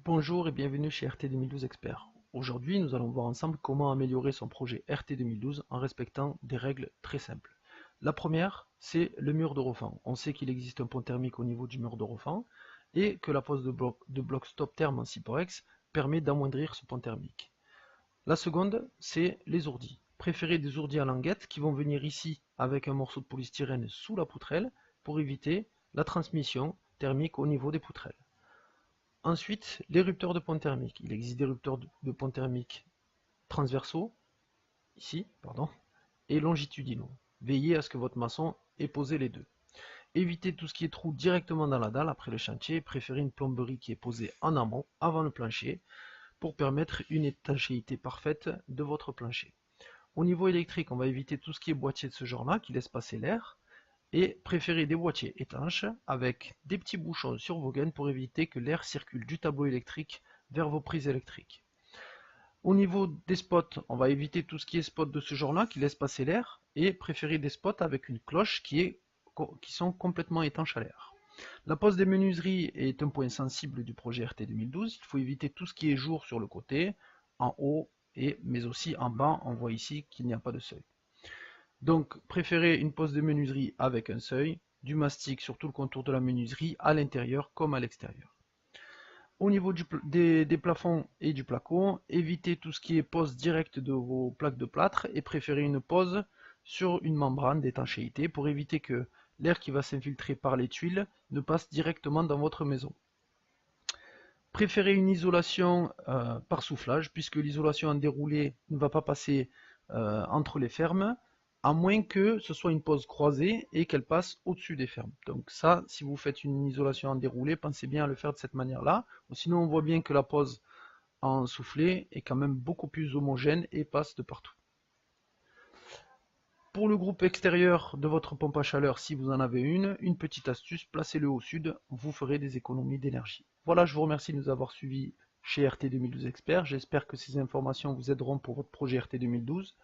Bonjour et bienvenue chez RT 2012 Expert. Aujourd'hui, nous allons voir ensemble comment améliorer son projet RT 2012 en respectant des règles très simples. La première, c'est le mur de refend. On sait qu'il existe un pont thermique au niveau du mur de refend et que la pose de bloc stop terme en 6x permet d'amoindrir ce pont thermique. La seconde, c'est les ourdis. Préférez des ourdis à languette qui vont venir ici avec un morceau de polystyrène sous la poutrelle pour éviter la transmission thermique au niveau des poutrelles. Ensuite, les rupteurs de pont thermique. Il existe des rupteurs de pont thermique transversaux, ici, pardon, et longitudinaux. Veillez à ce que votre maçon ait posé les deux. Évitez tout ce qui est trou directement dans la dalle après le chantier. Préférez une plomberie qui est posée en amont, avant le plancher, pour permettre une étanchéité parfaite de votre plancher. Au niveau électrique, on va éviter tout ce qui est boîtier de ce genre-là, qui laisse passer l'air. Et préférez des boîtiers étanches avec des petits bouchons sur vos gaines pour éviter que l'air circule du tableau électrique vers vos prises électriques. Au niveau des spots, on va éviter tout ce qui est spot de ce genre-là qui laisse passer l'air et préférer des spots avec une cloche qui sont complètement étanches à l'air. La pose des menuiseries est un point sensible du projet RT 2012. Il faut éviter tout ce qui est jour sur le côté, en haut, mais aussi en bas. On voit ici qu'il n'y a pas de seuil. Donc, préférez une pose de menuiserie avec un seuil, du mastic sur tout le contour de la menuiserie, à l'intérieur comme à l'extérieur. Au niveau des plafonds et du placo, évitez tout ce qui est pose directe de vos plaques de plâtre et préférez une pose sur une membrane d'étanchéité pour éviter que l'air qui va s'infiltrer par les tuiles ne passe directement dans votre maison. Préférez une isolation par soufflage puisque l'isolation en déroulé ne va pas passer entre les fermes, à moins que ce soit une pose croisée et qu'elle passe au-dessus des fermes. Donc ça, si vous faites une isolation en déroulé, pensez bien à le faire de cette manière-là. Sinon, on voit bien que la pose en soufflé est quand même beaucoup plus homogène et passe de partout. Pour le groupe extérieur de votre pompe à chaleur, si vous en avez une petite astuce, placez-le au sud, vous ferez des économies d'énergie. Voilà, je vous remercie de nous avoir suivis chez RT 2012 Expert. J'espère que ces informations vous aideront pour votre projet RT 2012.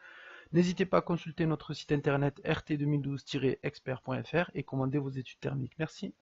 N'hésitez pas à consulter notre site internet rt2012-expert.fr et commander vos études thermiques. Merci.